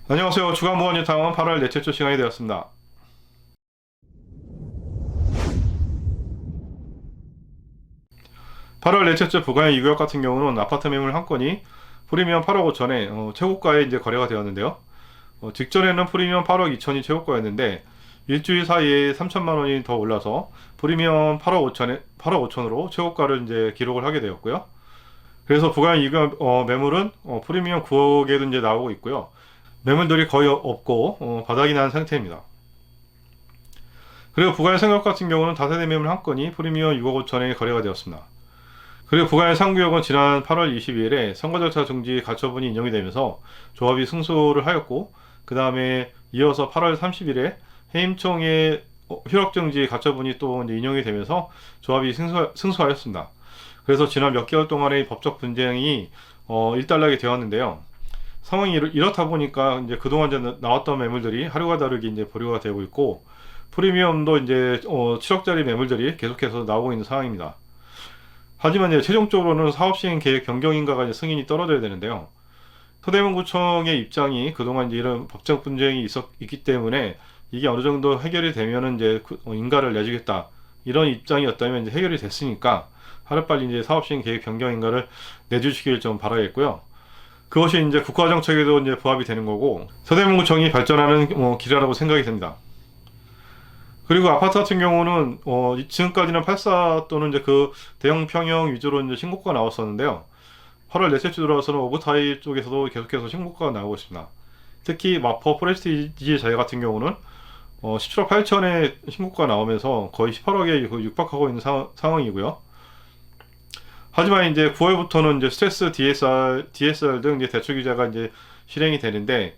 안녕하세요. 주간보험 예탁원 8월 넷째 주 시간이 되었습니다. 8월 넷째 주 부가의 2구역 같은 경우는 아파트 매물 한 건이 프리미엄 8억 5천에 최고가에 이제 거래가 되었는데요. 직전에는 프리미엄 8억 2천이 최고가였는데 일주일 사이에 3천만 원이 더 올라서 프리미엄 8억 5천으로 최고가를 이제 기록을 하게 되었고요. 그래서 부가의 2구역 매물은 프리미엄 9억에도 이제 나오고 있고요. 매물들이 거의 없고 바닥이 난 상태입니다. 그리고 부가의 상구역 같은 경우는 다세대 매물 한 건이 프리미엄 6억 5천에 거래가 되었습니다. 그리고 부가의 상구역은 지난 8월 22일에 선거 절차 중지 가처분이 인용이 되면서 조합이 승소를 하였고, 그 다음에 이어서 8월 30일에 해임청의 효력 정지 가처분이 또 이제 인용이 되면서 조합이 승소하였습니다. 그래서 지난 몇 개월 동안의 법적 분쟁이 일단락이 되었는데요. 상황이 이렇다 보니까 이제 그동안 이제 나왔던 매물들이 하루가 다르게 이제 보류가 되고 있고, 프리미엄도 이제 7억짜리 매물들이 계속해서 나오고 있는 상황입니다. 하지만 이제 최종적으로는 사업시행 계획 변경인가가 이제 승인이 떨어져야 되는데요. 서대문구청의 입장이 그동안 이제 이런 법적 분쟁이 있기 때문에 이게 어느 정도 해결이 되면은 이제 인가를 내주겠다, 이런 입장이었다면 이제 해결이 됐으니까 하루빨리 이제 사업시행 계획 변경인가를 내주시길 좀 바라겠고요. 그것이 이제 국가정책에도 이제 부합이 되는 거고 서대문구청이 발전하는 길이라고 생각이 됩니다. 그리고 아파트 같은 경우는 지금까지는 84 또는 이제 그 대형 평형 위주로 이제 신고가가 나왔었는데요. 8월 넷째 주 들어와서는 오브타입 쪽에서도 계속해서 신고가가 나오고 있습니다. 특히 마포 프레스티지 자재 같은 경우는 17억 8천에 신고가가 나오면서 거의 18억에 육박하고 있는 상황이고요. 하지만 이제 9월부터는 이제 스트레스 DSR 등 이제 대출 규제가 이제 실행이 되는데,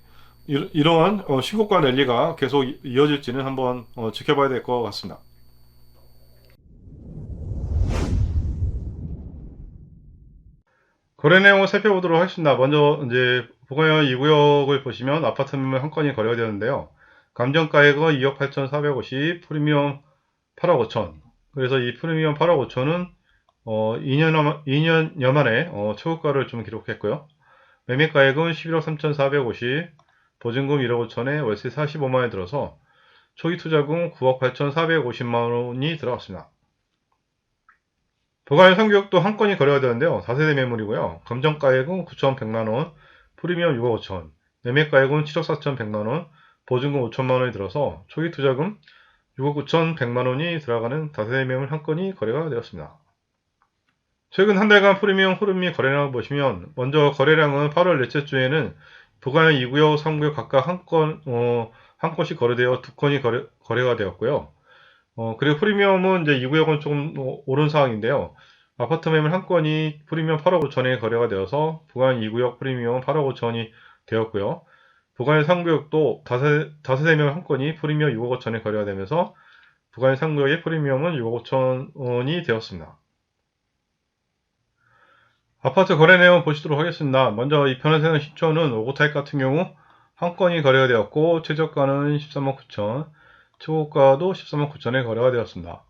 이러한 신고가 랠리가 계속 이어질지는 한번 지켜봐야 될 것 같습니다. 거래 내용을 살펴보도록 하겠습니다. 먼저 이제 부가형 2구역을 보시면 아파트 매물 한 건이 거래가 되는데요. 감정가액은 2억 8,450, 프리미엄 8억 5천. 그래서 이 프리미엄 8억 5천은 2년여 만에 최고가를 좀 기록했고요. 매매가액은 11억 3,450, 보증금 1억 5천에 월세 45만원에 들어서 초기 투자금 9억 8,450만원이 들어갔습니다. 부가의 상구역도 한 건이 거래가 되는데요. 4세대 매물이고요. 감정가액은 9,100만원, 프리미엄 6억 5천, 매매가액은 7억 4,100만원, 보증금 5천만원이 들어서 초기 투자금 6억 9,100만원이 들어가는 4세대 매물 한 건이 거래가 되었습니다. 최근 한 달간 프리미엄 흐름 및 거래량을 보시면, 먼저 거래량은 8월 넷째 주에는 부가형 2구역, 3구역 각각 한 건씩 거래되어 두 건이 거래가 되었고요. 그리고 프리미엄은 이제 2구역은 조금 오른 상황인데요. 아파트 매물 한 건이 프리미엄 8억 5천에 거래가 되어서 부가형 2구역 프리미엄 8억 5천이 되었고요. 부가형 3구역도 다세대 매물 한 건이 프리미엄 6억 5천에 거래가 되면서 부가형 3구역의 프리미엄은 6억 5천원이 되었습니다. 아파트 거래 내용 보시도록 하겠습니다. 먼저 이 변호사는 신촌은 5구 타입 같은 경우 한 건이 거래가 되었고, 최저가는 13억 9천, 최고가도 13억 9천에 거래가 되었습니다.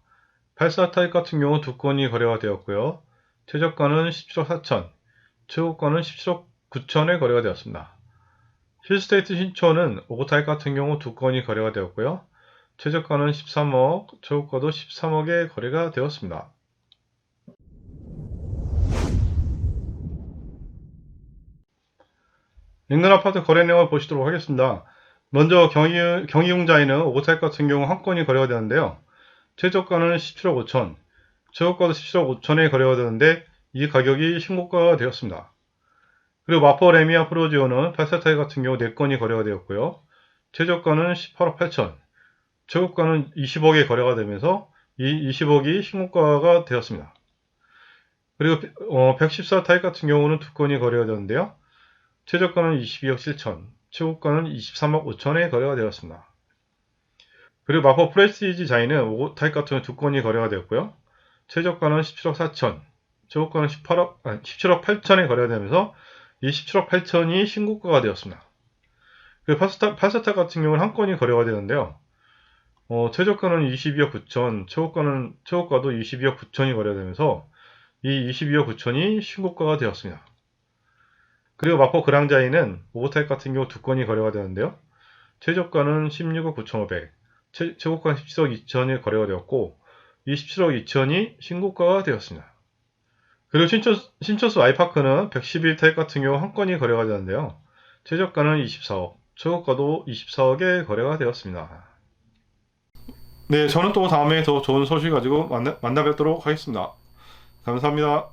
84 타입 같은 경우 두 건이 거래가 되었고요. 최저가는 17억 4천, 최고가는 17억 9천에 거래가 되었습니다. 힐스테이트 신촌은 5구 타입 같은 경우 두 건이 거래가 되었고요. 최저가는 13억, 최고가도 13억에 거래가 되었습니다. 인근 아파트 거래 내용을 보시도록 하겠습니다. 먼저 경희용자에는 5구 타입 같은 경우 한 건이 거래가 되는데요. 최저가는 17억 5천, 최고가도 17억 5천에 거래가 되는데 이 가격이 신고가가 되었습니다. 그리고 마포 레미아 프로지오는 84 타입 같은 경우 4건이 거래가 되었고요. 최저가는 18억 8천, 최고가는 20억에 거래가 되면서 이 20억이 신고가가 되었습니다. 그리고 114 타입 같은 경우는 두 건이 거래가 되는데요. 최저가는 22억 7천, 최고가는 23억 5천에 거래가 되었습니다. 그리고 마포 프레스티지 자이는 5구 타입 같은 두 건이 거래가 되었고요. 최저가는 17억 4천, 최고가는 17억 8천에 거래가 되면서 이 17억 8천이 신고가가 되었습니다. 그리고 파스타 같은 경우는 한 건이 거래가 되는데요. 최저가는 22억 9천, 최고가도 22억 9천이 거래되면서 이 22억 9천이 신고가가 되었습니다. 그리고 마포 그랑자이는 오버타입 같은 경우 2건이 거래가 되는데요. 최저가는 16억 9,500, 최고가 17억 2천이 거래가 되었고 27억 2천이 신고가가 되었습니다. 그리고 신천수 아이파크는 111타입 같은 경우 한 건이 거래가 되는데요. 최저가는 24억, 최고가도 24억에 거래가 되었습니다. 네, 저는 또 다음에 더 좋은 소식 가지고 만나 뵙도록 하겠습니다. 감사합니다.